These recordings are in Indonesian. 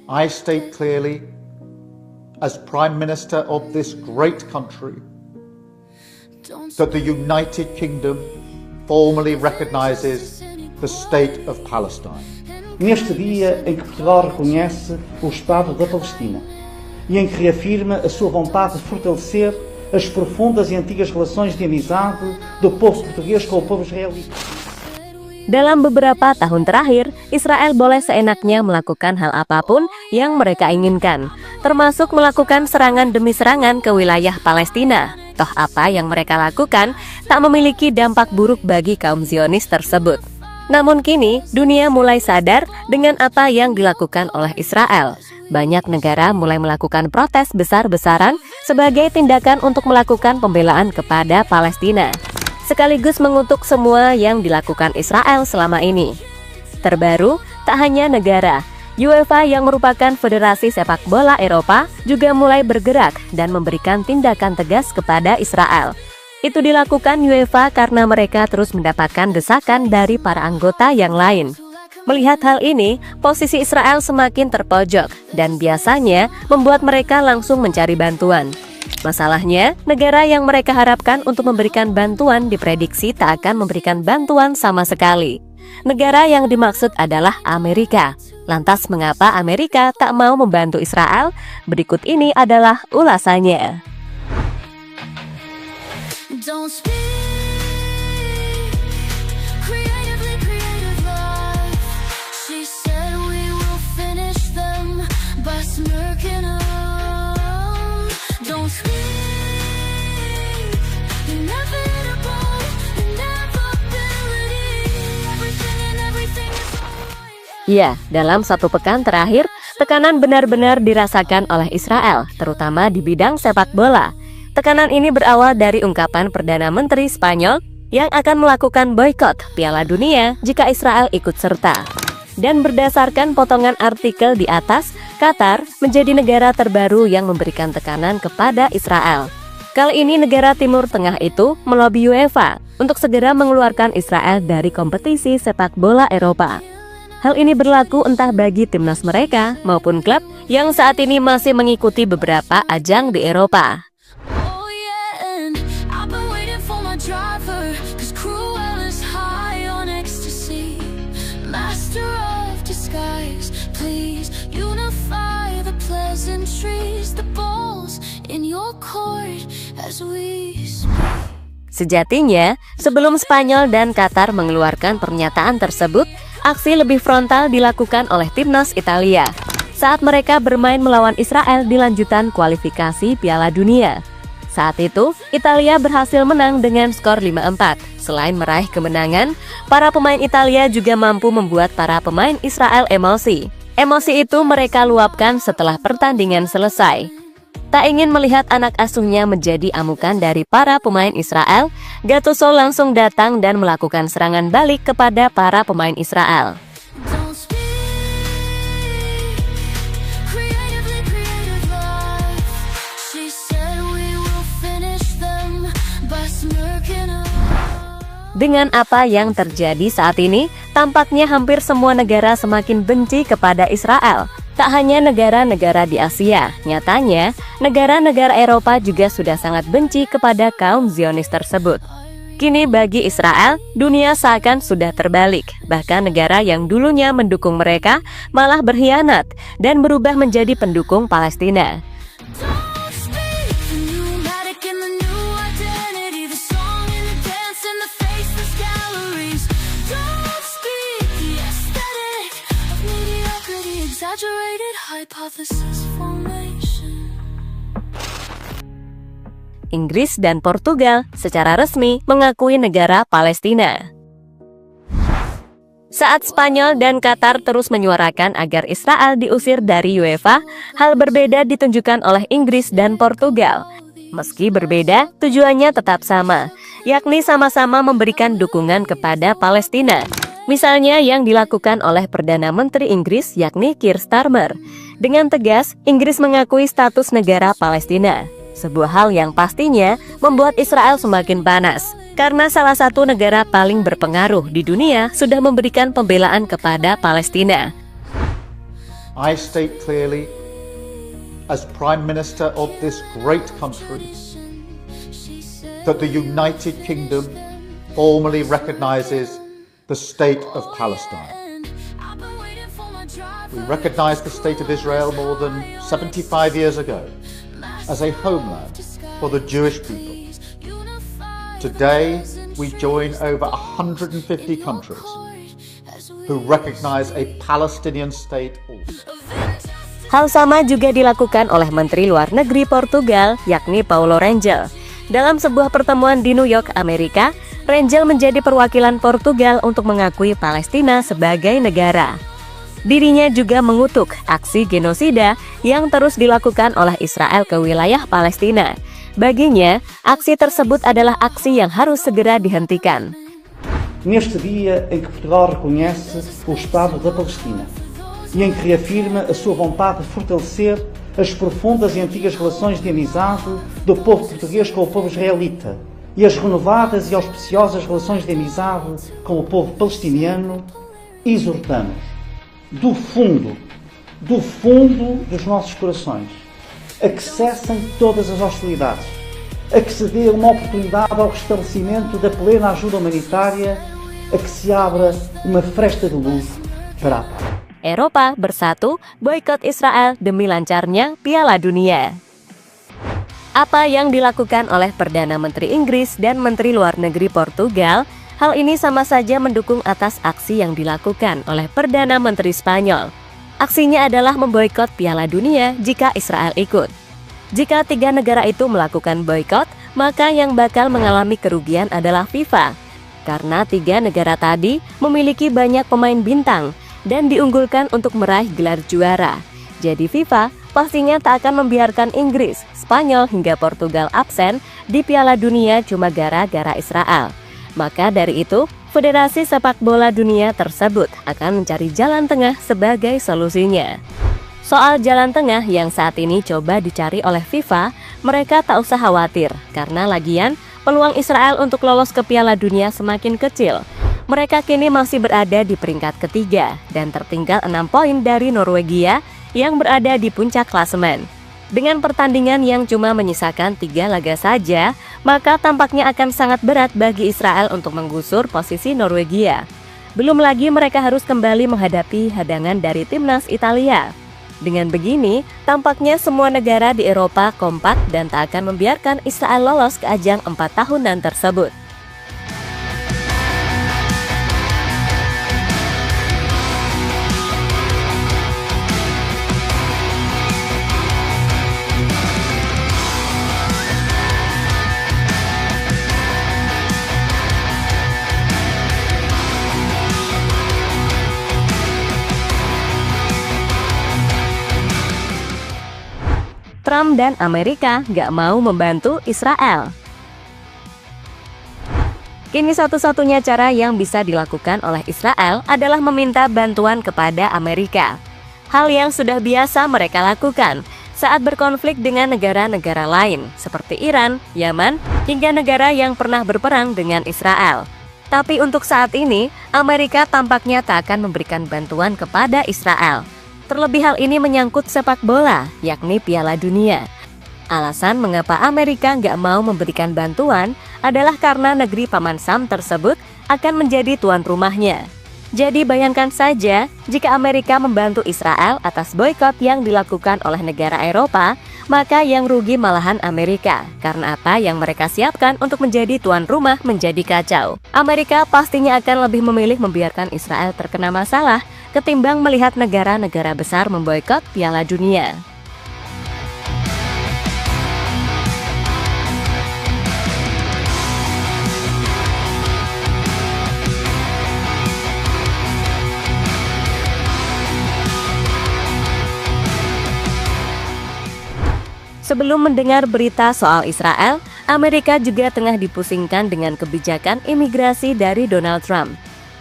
I state clearly, as Prime Minister of this great country, that the United Kingdom formally recognizes the State of Palestine. Neste dia em que Portugal reconhece o Estado da Palestina e em que reafirma a sua vontade de fortalecer as profundas e antigas relações de amizade do povo português com o povo israelita. Dalam beberapa tahun terakhir, Israel boleh seenaknya melakukan hal apapun yang mereka inginkan, termasuk melakukan serangan demi serangan ke wilayah Palestina. Toh apa yang mereka lakukan tak memiliki dampak buruk bagi kaum Zionis tersebut. Namun kini, dunia mulai sadar dengan apa yang dilakukan oleh Israel. Banyak negara mulai melakukan protes besar-besaran sebagai tindakan untuk melakukan pembelaan kepada Palestina, sekaligus mengutuk semua yang dilakukan Israel selama ini. Terbaru, tak hanya negara, UEFA yang merupakan federasi sepak bola Eropa juga mulai bergerak dan memberikan tindakan tegas kepada Israel. Itu dilakukan UEFA karena mereka terus mendapatkan desakan dari para anggota yang lain. Melihat hal ini, posisi Israel semakin terpojok dan biasanya membuat mereka langsung mencari bantuan. Masalahnya, negara yang mereka harapkan untuk memberikan bantuan diprediksi tak akan memberikan bantuan sama sekali. Negara yang dimaksud adalah Amerika. Lantas mengapa Amerika tak mau membantu Israel? Berikut ini adalah ulasannya. Don't speak creatively, creative love. She said we will finish them by smirking on. Don't speak inevitable, inevitability. Everything and everything is alright. Ya, dalam satu pekan terakhir, tekanan benar-benar dirasakan oleh Israel, terutama di bidang sepak bola. Tekanan ini berawal dari ungkapan Perdana Menteri Spanyol yang akan melakukan boikot Piala Dunia jika Israel ikut serta. Dan berdasarkan potongan artikel di atas, Qatar menjadi negara terbaru yang memberikan tekanan kepada Israel. Kali ini negara Timur Tengah itu melobi UEFA untuk segera mengeluarkan Israel dari kompetisi sepak bola Eropa. Hal ini berlaku entah bagi timnas mereka maupun klub yang saat ini masih mengikuti beberapa ajang di Eropa. Driver, 'cause Cruella's high on ecstasy. Master of disguise, please unify the pleasantries. The balls in your court as we speak. Sejatinya, sebelum Spanyol dan Qatar mengeluarkan pernyataan tersebut, aksi lebih frontal dilakukan oleh timnas Italia saat mereka bermain melawan Israel di lanjutan kualifikasi Piala Dunia. Saat itu, Italia berhasil menang dengan skor 5-4. Selain meraih kemenangan, para pemain Italia juga mampu membuat para pemain Israel emosi. Emosi itu mereka luapkan setelah pertandingan selesai. Tak ingin melihat anak asuhnya menjadi amukan dari para pemain Israel, Gattuso langsung datang dan melakukan serangan balik kepada para pemain Israel. Dengan apa yang terjadi saat ini, tampaknya hampir semua negara semakin benci kepada Israel. Tak hanya negara-negara di Asia, nyatanya negara-negara Eropa juga sudah sangat benci kepada kaum Zionis tersebut. Kini bagi Israel, dunia seakan sudah terbalik. Bahkan negara yang dulunya mendukung mereka malah berkhianat dan berubah menjadi pendukung Palestina. Inggris dan Portugal secara resmi mengakui negara Palestina. Saat Spanyol dan Qatar terus menyuarakan agar Israel diusir dari UEFA, hal berbeda ditunjukkan oleh Inggris dan Portugal. Meski berbeda, tujuannya tetap sama, yakni sama-sama memberikan dukungan kepada Palestina. Misalnya yang dilakukan oleh Perdana Menteri Inggris yakni Keir Starmer. Dengan tegas, Inggris mengakui status negara Palestina. Sebuah hal yang pastinya membuat Israel semakin panas. Karena salah satu negara paling berpengaruh di dunia sudah memberikan pembelaan kepada Palestina. I state clearly, as Prime Minister of this great country, that the United Kingdom formally recognizes the State of Palestine. We recognized the State of Israel more than 75 years ago as a homeland for the Jewish people. Today, we join over 150 countries who recognize a Palestinian state also. Hal sama juga dilakukan oleh Menteri Luar Negeri Portugal, yakni Paulo Rangel. Dalam sebuah pertemuan di New York, Amerika, Rangel menjadi perwakilan Portugal untuk mengakui Palestina sebagai negara. Dirinya juga mengutuk aksi genosida yang terus dilakukan oleh Israel ke wilayah Palestina. Baginya, aksi tersebut adalah aksi yang harus segera dihentikan. Neste dia em que Portugal reconhece o Estado da Palestina e em que reafirma a sua vontade de fortalecer as profundas e antigas relações de amizade do povo português com o povo israelita e as renovadas e auspiciosas relações de amizade com o povo palestiniano, exortamos do fundo dos nossos corações a que cessem todas as hostilidades, a que se dê uma oportunidade ao restabelecimento da plena ajuda humanitária, a que se abra uma fresta de luz para a paz. Eropa bersatu boikot Israel demi lancarnya Piala Dunia. Apa yang dilakukan oleh Perdana Menteri Inggris dan Menteri Luar Negeri Portugal, hal ini sama saja mendukung atas aksi yang dilakukan oleh Perdana Menteri Spanyol. Aksinya adalah memboikot Piala Dunia jika Israel ikut. Jika 3 negara itu melakukan boikot, maka yang bakal mengalami kerugian adalah FIFA. Karena 3 negara tadi memiliki banyak pemain bintang dan diunggulkan untuk meraih gelar juara. Jadi FIFA pastinya tak akan membiarkan Inggris, Spanyol hingga Portugal absen di Piala Dunia cuma gara-gara Israel. Maka dari itu, Federasi Sepak Bola Dunia tersebut akan mencari jalan tengah sebagai solusinya. Soal jalan tengah yang saat ini coba dicari oleh FIFA, mereka tak usah khawatir karena lagian peluang Israel untuk lolos ke Piala Dunia semakin kecil. Mereka kini masih berada di peringkat ketiga dan tertinggal 6 poin dari Norwegia yang berada di puncak klasemen. Dengan pertandingan yang cuma menyisakan 3 laga saja, maka tampaknya akan sangat berat bagi Israel untuk menggusur posisi Norwegia. Belum lagi mereka harus kembali menghadapi hadangan dari timnas Italia. Dengan begini, tampaknya semua negara di Eropa kompak dan tak akan membiarkan Israel lolos ke ajang 4 tahunan tersebut. Trump dan Amerika gak mau membantu Israel. Kini satu-satunya cara yang bisa dilakukan oleh Israel adalah meminta bantuan kepada Amerika. Hal yang sudah biasa mereka lakukan saat berkonflik dengan negara-negara lain seperti Iran, Yaman, hingga negara yang pernah berperang dengan Israel. Tapi untuk saat ini, Amerika tampaknya tak akan memberikan bantuan kepada Israel. Terlebih hal ini menyangkut sepak bola, yakni Piala Dunia. Alasan mengapa Amerika nggak mau memberikan bantuan adalah karena negeri Paman Sam tersebut akan menjadi tuan rumahnya. Jadi bayangkan saja jika Amerika membantu Israel atas boikot yang dilakukan oleh negara Eropa, maka yang rugi malahan Amerika. Karena apa yang mereka siapkan untuk menjadi tuan rumah menjadi kacau. Amerika pastinya akan lebih memilih membiarkan Israel terkena masalah ketimbang melihat negara-negara besar memboikot Piala Dunia. Sebelum mendengar berita soal Israel, Amerika juga tengah dipusingkan dengan kebijakan imigrasi dari Donald Trump.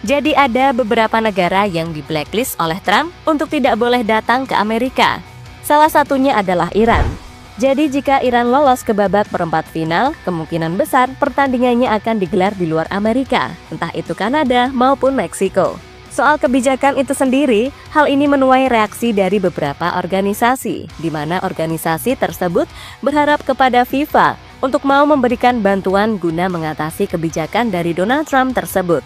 Jadi ada beberapa negara yang di blacklist oleh Trump untuk tidak boleh datang ke Amerika. Salah satunya adalah Iran. Jadi jika Iran lolos ke babak perempat final, kemungkinan besar pertandingannya akan digelar di luar Amerika, entah itu Kanada maupun Meksiko. Soal kebijakan itu sendiri, hal ini menuai reaksi dari beberapa organisasi, di mana organisasi tersebut berharap kepada FIFA untuk mau memberikan bantuan guna mengatasi kebijakan dari Donald Trump tersebut.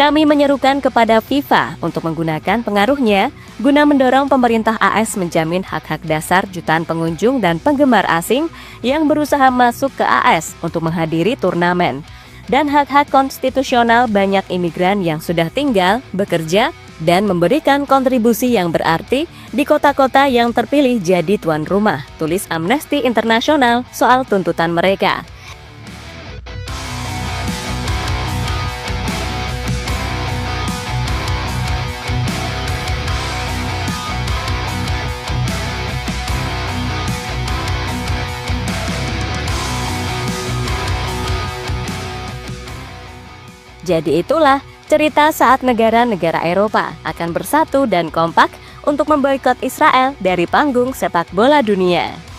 Kami menyerukan kepada FIFA untuk menggunakan pengaruhnya guna mendorong pemerintah AS menjamin hak-hak dasar jutaan pengunjung dan penggemar asing yang berusaha masuk ke AS untuk menghadiri turnamen, dan hak-hak konstitusional banyak imigran yang sudah tinggal, bekerja, dan memberikan kontribusi yang berarti di kota-kota yang terpilih jadi tuan rumah, tulis Amnesty International soal tuntutan mereka. Jadi itulah cerita saat negara-negara Eropa akan bersatu dan kompak untuk memboikot Israel dari panggung sepak bola dunia.